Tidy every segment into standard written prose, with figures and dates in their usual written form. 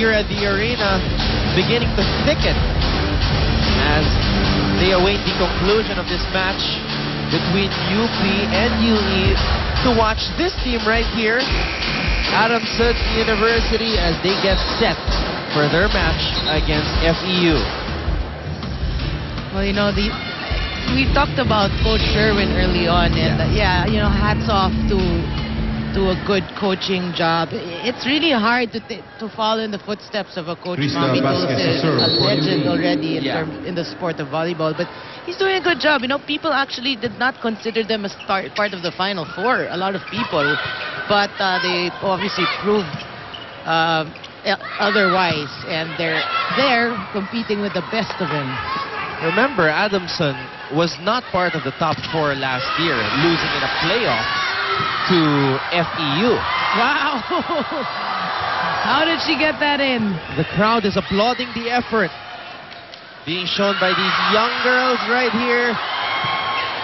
here at the arena beginning to thicken as they await the conclusion of this match between UP and UE to watch this team right here, Adamson University, as they get set for their match against FEU. Well, you know, we talked about Coach Sherwin early on, and yeah, you know, hats off to a good coaching job. It's really hard to follow in the footsteps of a coach. Mami Dulce is a legend already in the sport of volleyball, but he's doing a good job. You know, people actually did not consider them as part of the Final Four, a lot of people, but they obviously proved otherwise, and they're there competing with the best of them. Remember, Adamson was not part of the top 4 last year, losing in a playoff to FEU. Wow! How did she get that in? The crowd is applauding the effort being shown by these young girls right here.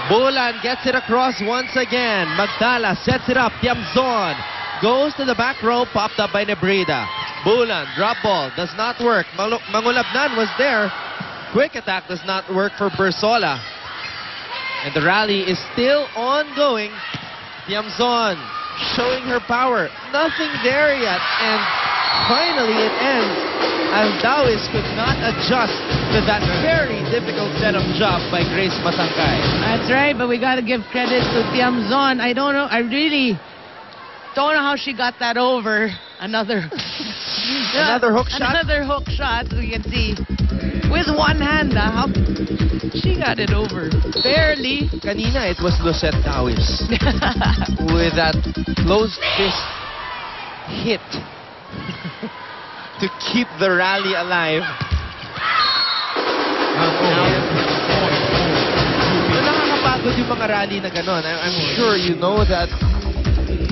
Bulan gets it across once again. Magdala sets it up. Tiamzon goes to the back row, popped up by Nebrida. Bulan, drop ball, does not work. Mangulabnan was there. Quick attack does not work for Bersola. And the rally is still ongoing. Tiamzon showing her power. Nothing there yet. And finally it ends as Dawis could not adjust to that very difficult setup job by Grace Matangkay. That's right, but we got to give credit to Tiamzon. I don't know. I really don't know how she got that over. Another hook shot. Another hook shot. We can see with one hand. How she got it over? Barely. Kanina it was Lucette Dawis with that closed fist hit to keep the rally alive. Nakakapagod yung mga rally na ganon. I'm sure you know that,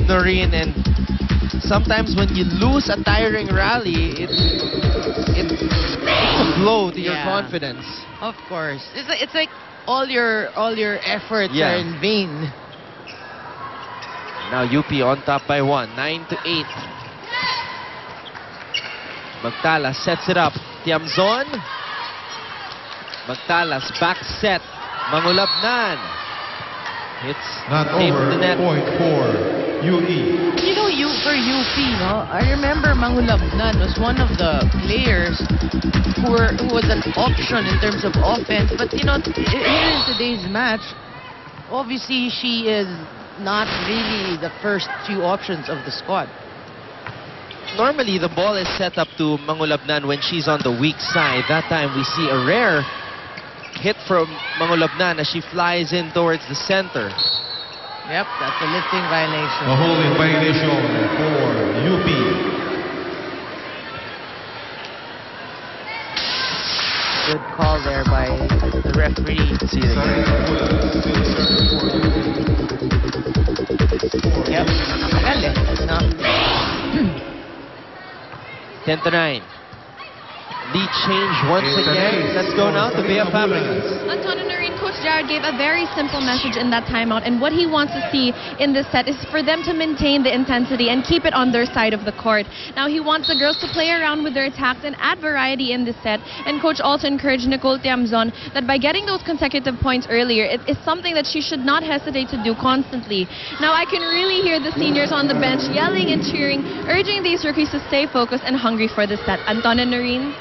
Noreen, and sometimes when you lose a tiring rally, it's a blow to your confidence. Of course. It's like all your efforts are in vain. Now UP on top by 1, 9-8. Magtala sets it up. Tiamzon. Magtala's back set. Mangulabnan. It's not over. Point for UE. You know, for UP, no? I remember Mangulabnan was one of the players who was an option in terms of offense. But you know, here in today's match, obviously she is not really the first few options of the squad. Normally, the ball is set up to Mangulabnan when she's on the weak side. That time, we see a rare hit from Mangulabnan as she flies in towards the center. Yep, that's a lifting violation. A holding violation for UP. Good call there by the referee. See it again. Yep. No. 10-9. Lead change once again. Let's go now to Bea Fabregas. Antonio Noreen, Coach Jared gave a very simple message in that timeout, and what he wants to see in this set is for them to maintain the intensity and keep it on their side of the court. Now he wants the girls to play around with their attacks and add variety in this set, and Coach also encouraged Nicole Tiamzon that by getting those consecutive points earlier, it is something that she should not hesitate to do constantly. Now I can really hear the seniors on the bench yelling and cheering, urging these rookies to stay focused and hungry for this set. Antonio Noreen?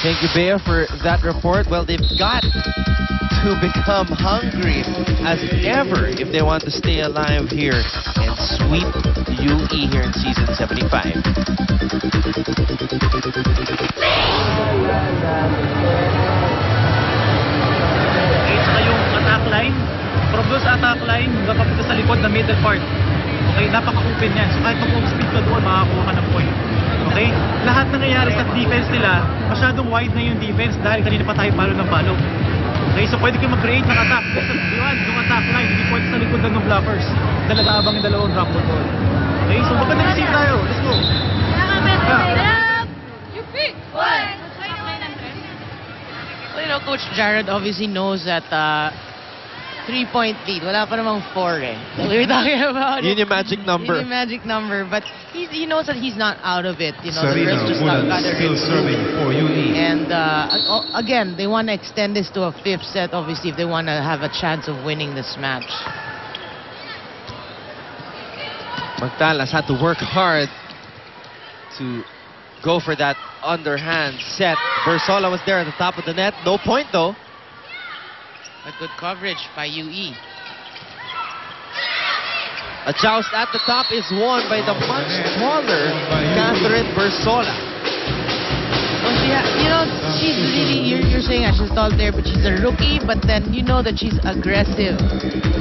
Thank you, Bea, for that report. Well, they've got to become hungry as ever if they want to stay alive here and sweep UE here in season 75. Saka yung attack line, from those attack line, papunta sa likod na middle part. Okay, napaka-open yan. So kahit mag-speed ka doon, makakuha ka ng point. Okay? Lahat nangyayari sa defense nila, masyadong wide na yung defense dahil kanina pa tayo palo ng palo. Okay, so pwede kayo mag-create ng attack. Yung attack line, hindi pwede sa likod ng blockers. Dalaga-abang yung dalawang drop ball. Okay, so maganda receive tayo. Let's go. Well, you know, Coach Jared obviously knows that 3-point lead. Wala pa namang 4 eh. We were talking about Yun yung magic number. Yun yung magic number. But he knows that he's not out of it. You know, the Sarina girls just got Bulan their still serving for UE. And again, they want to extend this to a 5th set, obviously, if they want to have a chance of winning this match. Magdalas had to work hard to go for that underhand set. Bersola was there at the top of the net. No point, though. A good coverage by UE. A joust at the top is won by the much smaller Catherine Bersola. Well, you know, she's really, you're saying she's tall there, but she's a rookie, but then you know that she's aggressive.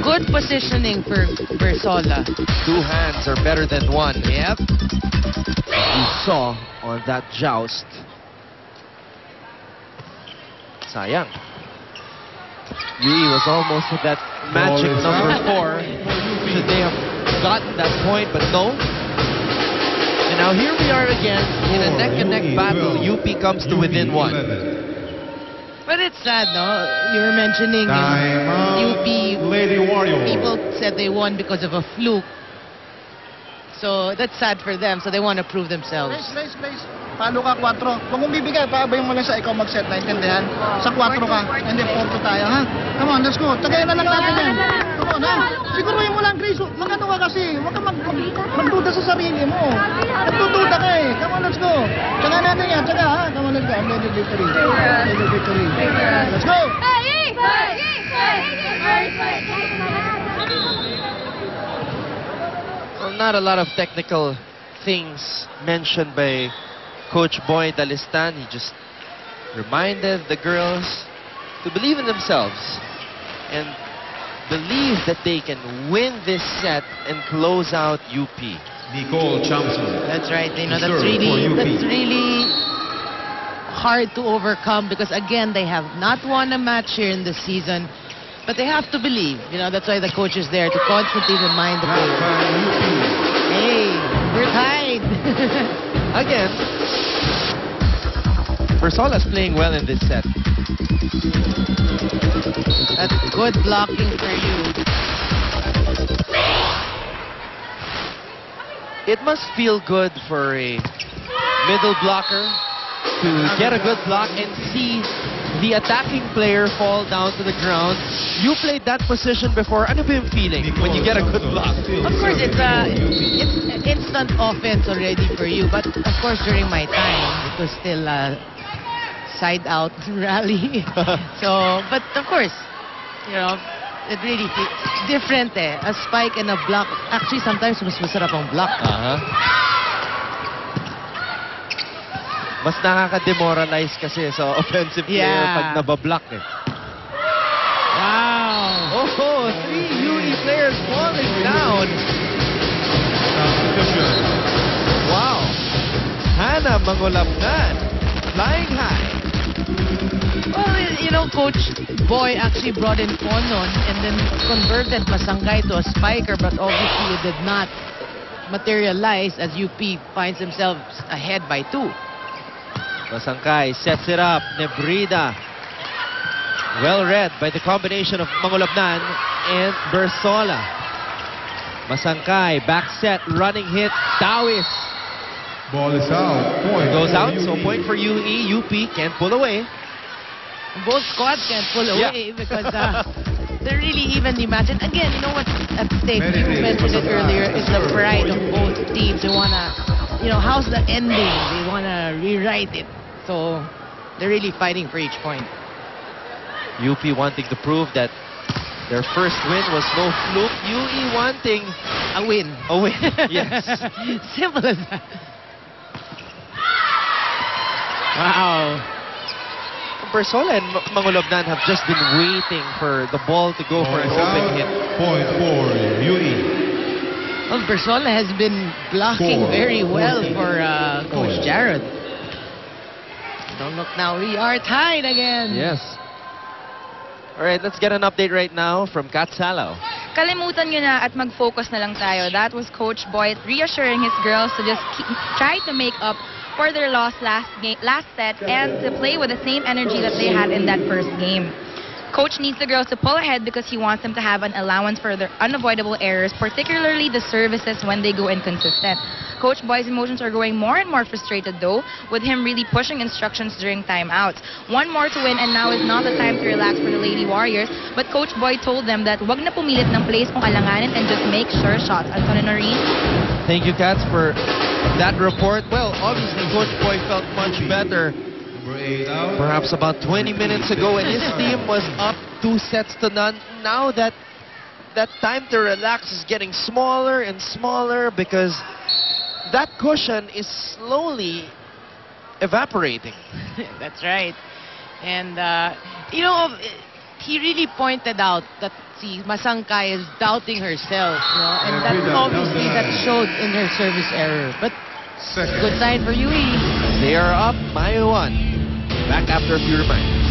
Good positioning for Bersola. 2 hands are better than 1. Yep. You saw on that joust. Sayang. UE was almost at that magic number 4. Should they have gotten that point, but no. And now here we are again in a neck-and-neck battle. UP comes to within 1. But it's sad, no? You were mentioning UP. Lady Warrior. People said they won because of a fluke. So that's sad for them. So they want to prove themselves. Place. Palo ka 4. Kung bibigay, paabay mo lang sa ikaw mag-set, naintindihan? Sa 4 ka, and then 4 tayo, ha? Come on, let's go. Tagayin na lang natin yan. Come on, ha? Siguruhin mo lang, Grace. Mag-ano ka kasi. Huwag ka magduda sa sarili mo. Nagdududa ka eh. Come on, let's go. Tsaga natin yan. Tsaga, ha? Come on, let's go. I'm ready victory. Ready victory. Let's go. Well, not a lot of technical things mentioned by Coach Boy Dalistan. He just reminded the girls to believe in themselves and believe that they can win this set and close out UP. Nicole Thompson. That's right. You know, Serve that's for UP. really hard to overcome because again, they have not won a match here in the season, but they have to believe. You know, that's why the coach is there to constantly remind the players. Hey, we're tied. Again, Bersola's playing well in this set. That's good blocking for you. It must feel good for a middle blocker to get a good block and see the attacking player fall down to the ground. You played that position before. Ano ba yung feeling when you get a good block? Of course, it's instant offense already for you. But of course, during my time, it was still side out rally. So, but of course, you know, it really feels different eh. A spike and a block. Actually, sometimes mas masarap ang block. Mas nakaka-demoralize kasi sa offensive player pag nabablock eh. Wow! Oh, 3 UE players falling down. Wow. Hannah Mangolabnan flying high. Well, you know, Coach Boy actually brought in Ponon and then converted Masangkay to a spiker, but obviously it did not materialize as UP finds themselves ahead by 2. Masangkay sets it up. Nebrida. Well read by the combination of Mangolabnan and Bersola. Masangkay, back set, running hit. Dawis. Ball is out. Point. Goes for out, UE. so point for UE. UP can't pull away. Both squads can't pull away because they're really evenly matched. And again, you know what's at stake? You mentioned it earlier. It's the pride of both teams. They want to, you know, how's the ending? They want to rewrite it. So they're really fighting for each point. UP wanting to prove that their first win was no fluke. UE wanting a win. A win, yes. Simple as that. Wow. Bersola and Mangolabnan have just been waiting for the ball to go for an open hit. Point for UE. Well, Bersola has been blocking very well for Coach Jared. Don't look now, we are tied again. Yes. All right, let's get an update right now from Kat Salaw. Kalimutan nyo na at mag-focus na lang tayo. That was Coach Boyd reassuring his girls to just try to make up for their loss last set and to play with the same energy that they had in that first game. Coach needs the girls to pull ahead because he wants them to have an allowance for their unavoidable errors, particularly the services when they go inconsistent. Coach Boy's emotions are growing more and more frustrated though, with him really pushing instructions during timeouts. One more to win and now is not the time to relax for the Lady Warriors, but Coach Boy told them that wag na pumilit ng plays kung alanganin and just make sure shots. Antonio Noreen? Thank you, Cats, for that report. Well, obviously, Coach Boy felt much better Number 8 out. perhaps about 20 minutes ago, and his team was up 2-0. Now that time to relax is getting smaller and smaller because that cushion is slowly evaporating. That's right. And, he really pointed out that Masangkay is doubting herself, and that obviously that showed in her service error. But Second. good sign for UE. They are up by 1. Back after a few reminders.